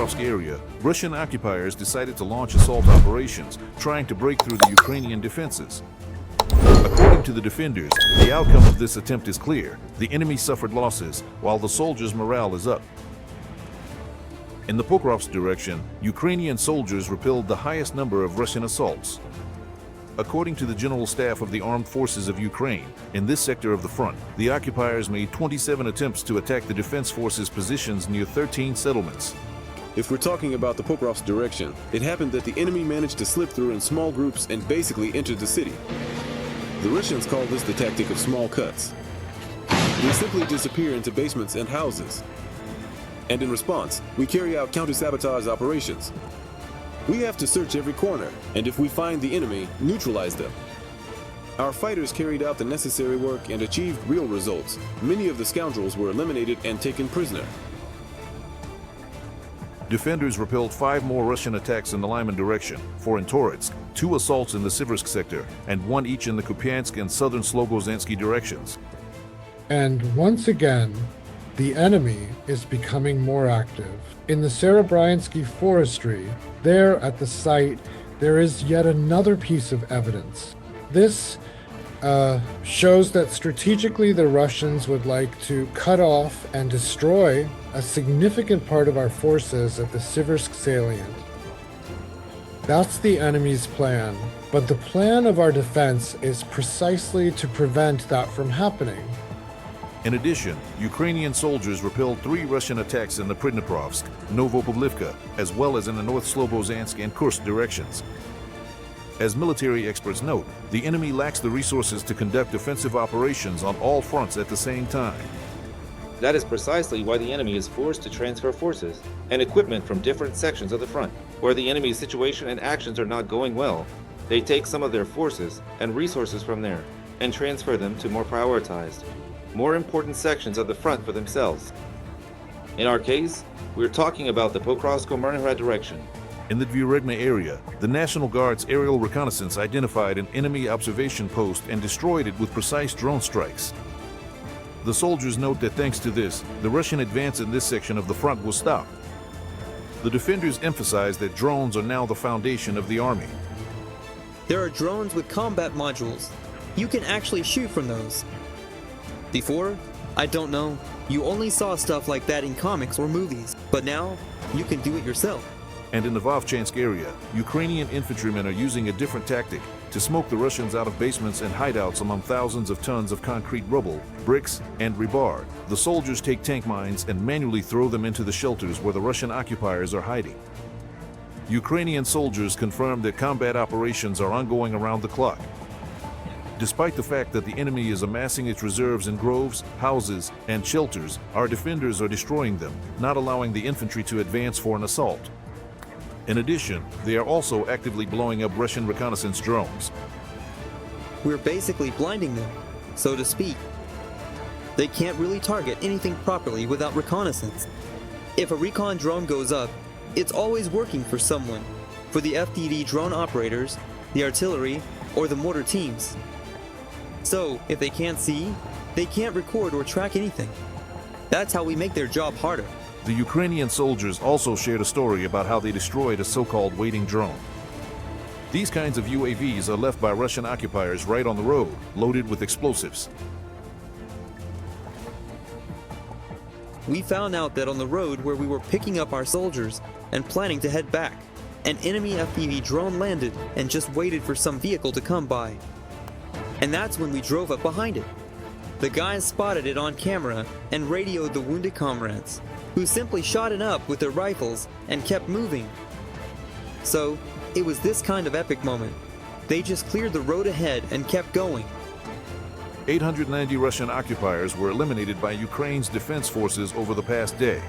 Pokrovsk area, Russian occupiers decided to launch assault operations, trying to break through the Ukrainian defenses. According to the defenders, the outcome of this attempt is clear. The enemy suffered losses, while the soldiers' morale is up. In the Pokrovsk direction, Ukrainian soldiers repelled the highest number of Russian assaults. According to the General Staff of the Armed Forces of Ukraine, in this sector of the front, the occupiers made 27 attempts to attack the defense forces' positions near 13 settlements. If we're talking about the Pokrovsk direction, it happened that the enemy managed to slip through in small groups and basically entered the city. The Russians call this the tactic of small cuts. They simply disappear into basements and houses. And in response, we carry out counter-sabotage operations. We have to search every corner, and if we find the enemy, neutralize them. Our fighters carried out the necessary work and achieved real results. Many of the scoundrels were eliminated and taken prisoner. Defenders repelled 5 more Russian attacks in the Lyman direction, 4 in Toretsk, 2 assaults in the Siversk sector, and 1 each in the Kupiansk and southern Slobozansky directions. And once again, the enemy is becoming more active. In the Serebryansky forestry, there at the site, there is yet another piece of evidence. This shows that strategically the Russians would like to cut off and destroy a significant part of our forces at the Siversk salient. That's the enemy's plan, but the plan of our defense is precisely to prevent that from happening. In addition, Ukrainian soldiers repelled 3 Russian attacks in the Pridniprovsk, Novopavlivka, as well as in the North Slobozansk and Kursk directions. As military experts note, the enemy lacks the resources to conduct offensive operations on all fronts at the same time. That is precisely why the enemy is forced to transfer forces and equipment from different sections of the front. Where the enemy's situation and actions are not going well, they take some of their forces and resources from there and transfer them to more prioritized, more important sections of the front for themselves. In our case, we're talking about the Pokrovsk-Myrnograd direction. In the Dviregna area, the National Guard's aerial reconnaissance identified an enemy observation post and destroyed it with precise drone strikes. The soldiers note that thanks to this, the Russian advance in this section of the front was stopped. The defenders emphasize that drones are now the foundation of the army. There are drones with combat modules. You can actually shoot from those. Before, I don't know, you only saw stuff like that in comics or movies, but now you can do it yourself. And in the Vovchansk area, Ukrainian infantrymen are using a different tactic to smoke the Russians out of basements and hideouts among thousands of tons of concrete rubble, bricks, and rebar. The soldiers take tank mines and manually throw them into the shelters where the Russian occupiers are hiding. Ukrainian soldiers confirm that combat operations are ongoing around the clock. Despite the fact that the enemy is amassing its reserves in groves, houses, and shelters, our defenders are destroying them, not allowing the infantry to advance for an assault. In addition, they are also actively blowing up Russian reconnaissance drones. We're basically blinding them, so to speak. They can't really target anything properly without reconnaissance. If a recon drone goes up, it's always working for someone, for the FDD drone operators, the artillery, or the mortar teams. So, if they can't see, they can't record or track anything. That's how we make their job harder. The Ukrainian soldiers also shared a story about how they destroyed a so-called waiting drone. These kinds of UAVs are left by Russian occupiers right on the road, loaded with explosives. We found out that on the road where we were picking up our soldiers and planning to head back, an enemy FPV drone landed and just waited for some vehicle to come by. And that's when we drove up behind it. The guys spotted it on camera and radioed the wounded comrades, who simply shot it up with their rifles and kept moving. So, it was this kind of epic moment. They just cleared the road ahead and kept going. 890 Russian occupiers were eliminated by Ukraine's defense forces over the past day.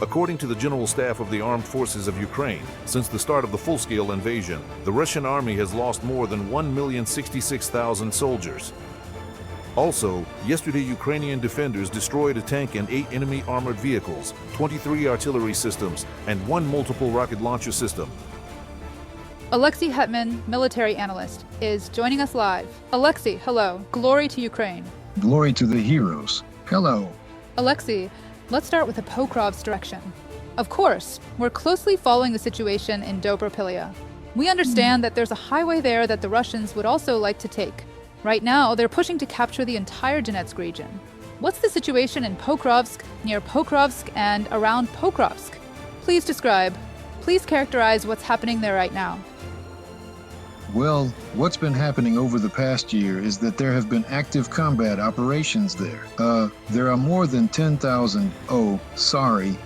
According to the General Staff of the Armed Forces of Ukraine, since the start of the full-scale invasion, the Russian army has lost more than 1,066,000 soldiers. Also, yesterday Ukrainian defenders destroyed a tank and 8 enemy armored vehicles, 23 artillery systems, and 1 multiple rocket launcher system. Alexei Hetman, military analyst, is joining us live. Alexei, hello. Glory to Ukraine. Glory to the heroes. Hello. Alexei, let's start with the Pokrovsk direction. Of course, we're closely following the situation in Dobropilia. We understand that there's a highway there that the Russians would also like to take. Right now, they're pushing to capture the entire Donetsk region. What's the situation in Pokrovsk, near Pokrovsk, and around Pokrovsk? Please describe. Please characterize what's happening there right now. Well, what's been happening over the past year is that there have been active combat operations there. There are more than 10,000,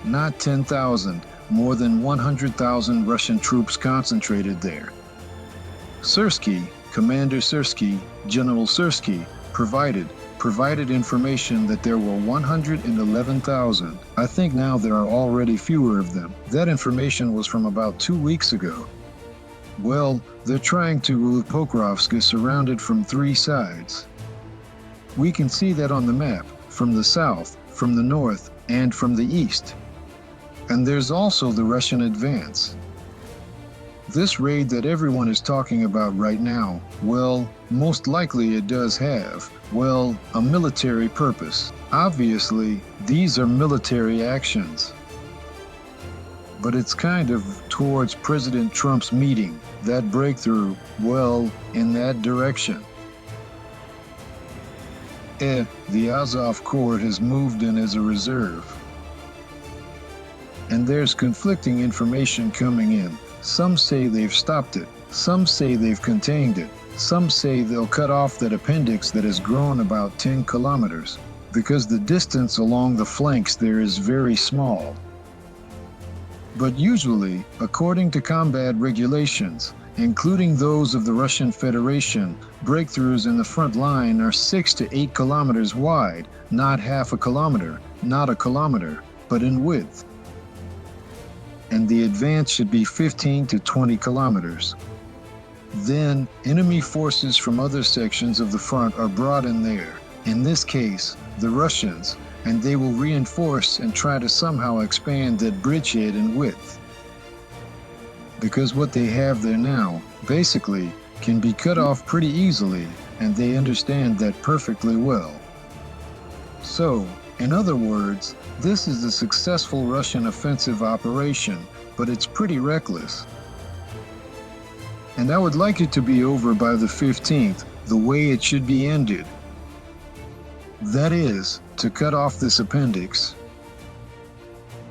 not 10,000, more than 100,000 Russian troops concentrated there. Syrsky, Commander Syrsky, General Syrsky, provided information that there were 111,000. I think now there are already fewer of them. That information was from about 2 weeks ago. Well, they're trying to rule. Pokrovsk is surrounded from 3 sides. We can see that on the map, from the south, from the north, and from the east. And there's also the Russian advance. This raid that everyone is talking about right now, well, most likely it does have, well, a military purpose. Obviously, these are military actions. But it's kind of towards President Trump's meeting, that breakthrough, well, in that direction. The Azov court has moved in as a reserve. And there's conflicting information coming in. Some say they've stopped it. Some say they've contained it. Some say they'll cut off that appendix that has grown about 10 kilometers, because the distance along the flanks there is very small. But usually, according to combat regulations, including those of the Russian Federation, breakthroughs in the front line are 6 to 8 kilometers wide, not half a kilometer, not a kilometer, but in width. And the advance should be 15 to 20 kilometers. Then, enemy forces from other sections of the front are brought in there, in this case, the Russians, and they will reinforce and try to somehow expand that bridgehead in width. Because what they have there now, basically, can be cut off pretty easily, and they understand that perfectly well. So, in other words, this is a successful Russian offensive operation, but it's pretty reckless. And I would like it to be over by the 15th, the way it should be ended. That is, to cut off this appendix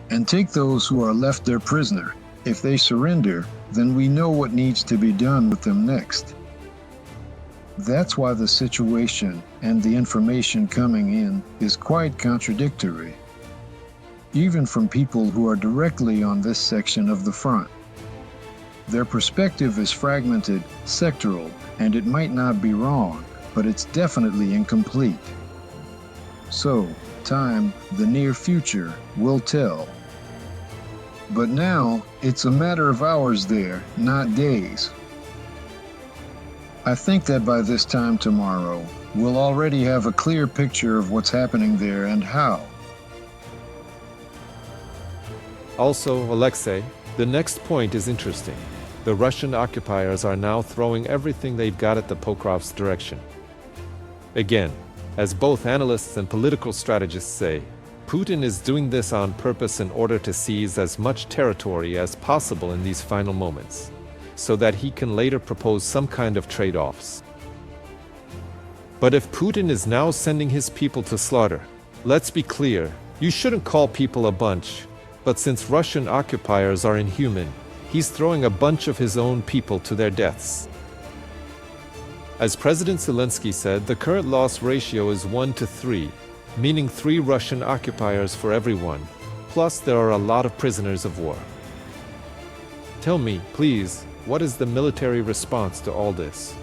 and take those who are left their prisoner. If they surrender, then we know what needs to be done with them next. That's why the situation and the information coming in is quite contradictory, even from people who are directly on this section of the front. Their perspective is fragmented, sectoral, and it might not be wrong, but it's definitely incomplete. So, time, the near future, will tell. But now, it's a matter of hours there, not days. I think that by this time tomorrow, we'll already have a clear picture of what's happening there and how. Also, Alexei, the next point is interesting. The Russian occupiers are now throwing everything they've got at the Pokrovsk direction. Again, as both analysts and political strategists say, Putin is doing this on purpose in order to seize as much territory as possible in these final moments, so that he can later propose some kind of trade-offs. But if Putin is now sending his people to slaughter, let's be clear, you shouldn't call people a bunch, but since Russian occupiers are inhuman, he's throwing a bunch of his own people to their deaths. As President Zelensky said, the current loss ratio is 1 to 3, meaning 3 Russian occupiers for every 1, plus there are a lot of prisoners of war. Tell me, please, what is the military response to all this?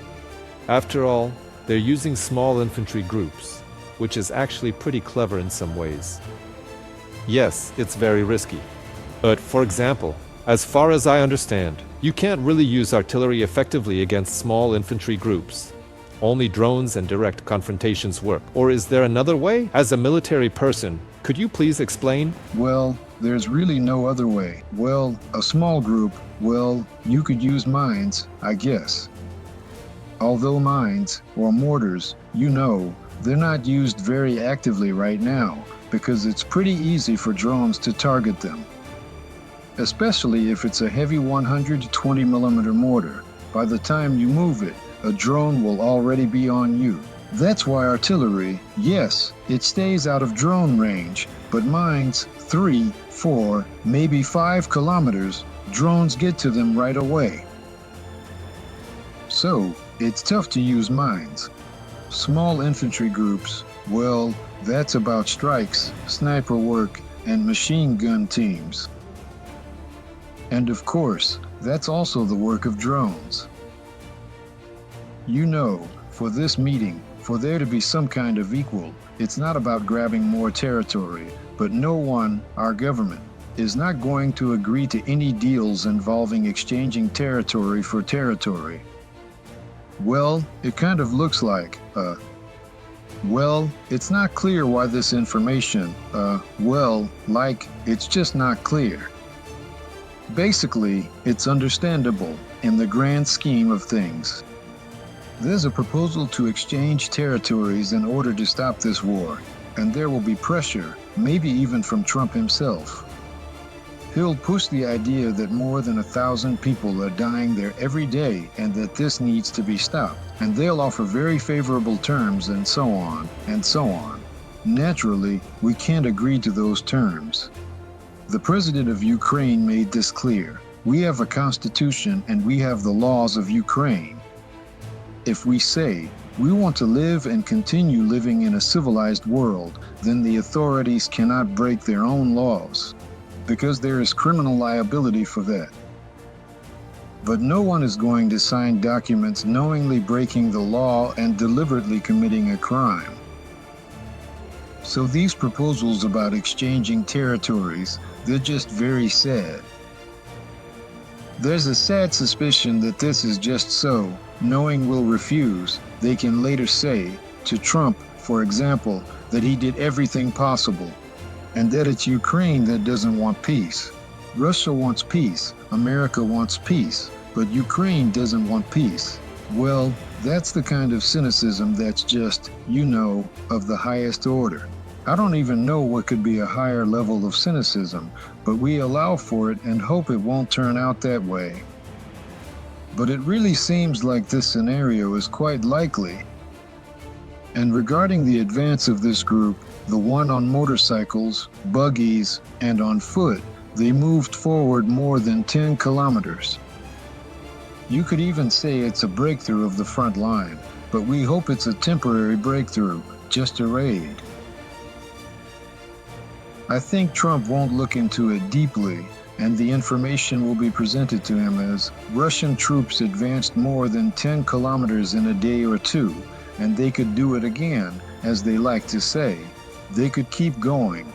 After all, they're using small infantry groups, which is actually pretty clever in some ways. Yes, it's very risky. But, for example, as far as I understand, you can't really use artillery effectively against small infantry groups. Only drones and direct confrontations work. Or is there another way? As a military person, could you please explain? Well, there's really no other way. Well, a small group, well, you could use mines, I guess. Although mines, or mortars, you know, they're not used very actively right now, because it's pretty easy for drones to target them. especially if it's a heavy 120mm mortar. By the time you move it, a drone will already be on you. That's why artillery, yes, it stays out of drone range, but mines 3, 4, maybe 5 kilometers, drones get to them right away. So, it's tough to use mines. Small infantry groups, well, that's about strikes, sniper work, and machine gun teams. And of course, that's also the work of drones. You know, for this meeting, for there to be some kind of equal, it's not about grabbing more territory, but no one, our government, is not going to agree to any deals involving exchanging territory for territory. Well, it kind of looks like, well, it's not clear why this information, it's just not clear. Basically, it's understandable in the grand scheme of things. There's a proposal to exchange territories in order to stop this war, and there will be pressure, maybe even from Trump himself. He'll push the idea that more than 1,000 people are dying there every day and that this needs to be stopped, and they'll offer very favorable terms and so on, and so on. Naturally, we can't agree to those terms. The president of Ukraine made this clear. We have a constitution and we have the laws of Ukraine. If we say we want to live and continue living in a civilized world, then the authorities cannot break their own laws, because there is criminal liability for that. But no one is going to sign documents knowingly breaking the law and deliberately committing a crime. So these proposals about exchanging territories, they're just very sad. There's a sad suspicion that this is just so, knowing we'll refuse, they can later say, to Trump, for example, that he did everything possible, and that it's Ukraine that doesn't want peace. Russia wants peace, America wants peace, but Ukraine doesn't want peace. Well, that's the kind of cynicism that's just, of the highest order. I don't even know what could be a higher level of cynicism, but we allow for it and hope it won't turn out that way. But it really seems like this scenario is quite likely. And regarding the advance of this group, the one on motorcycles, buggies, and on foot, they moved forward more than 10 kilometers. You could even say it's a breakthrough of the front line, but we hope it's a temporary breakthrough, just a raid. I think Trump won't look into it deeply, and the information will be presented to him as Russian troops advanced more than 10 kilometers in a day or two, and they could do it again, as they like to say. They could keep going.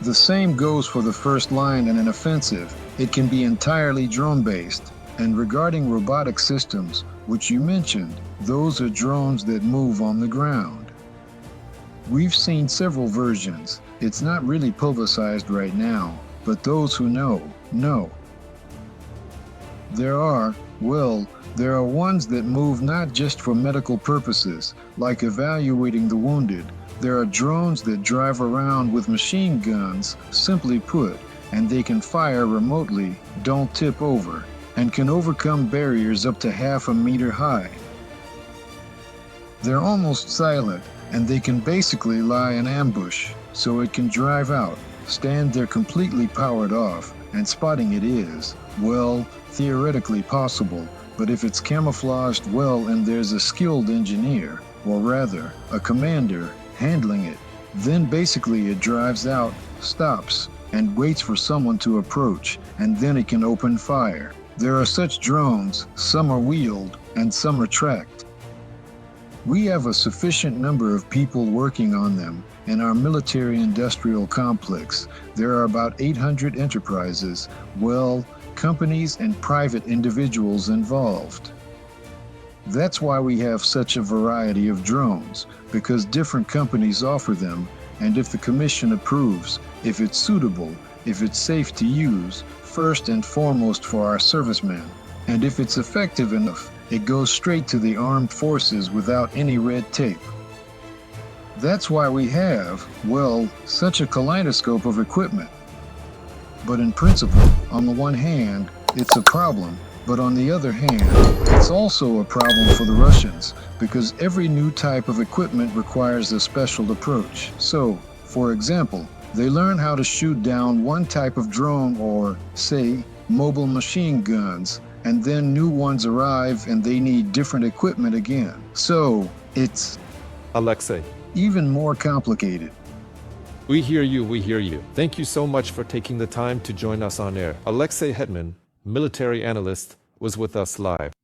The same goes for the first line in an offensive. It can be entirely drone-based. And regarding robotic systems, which you mentioned, those are drones that move on the ground. We've seen several versions. It's not really publicized right now, but those who know, know. There are ones that move not just for medical purposes, like evaluating the wounded. There are drones that drive around with machine guns, simply put, and they can fire remotely, don't tip over, and can overcome barriers up to half a meter high. They're almost silent, and they can basically lie in ambush, so it can drive out, stand there completely powered off, and spotting it is, theoretically possible, but if it's camouflaged well and there's a skilled engineer, or rather, a commander, handling it, then basically it drives out, stops, and waits for someone to approach, and then it can open fire. There are such drones, some are wheeled, and some are tracked. We have a sufficient number of people working on them in our military-industrial complex. There are about 800 enterprises, companies and private individuals involved. That's why we have such a variety of drones, because different companies offer them, and if the commission approves, if it's suitable, if it's safe to use, first and foremost for our servicemen, and if it's effective enough, it goes straight to the armed forces without any red tape. That's why we have, such a kaleidoscope of equipment. But in principle, on the one hand, it's a problem, but on the other hand, it's also a problem for the Russians because every new type of equipment requires a special approach. So, for example, they learn how to shoot down one type of drone or, say, mobile machine guns, and then new ones arrive and they need different equipment again. So, it's Alexei, even more complicated. we hear you, we hear you. Thank you so much for taking the time to join us on air. Alexei Hetman, military analyst, was with us live.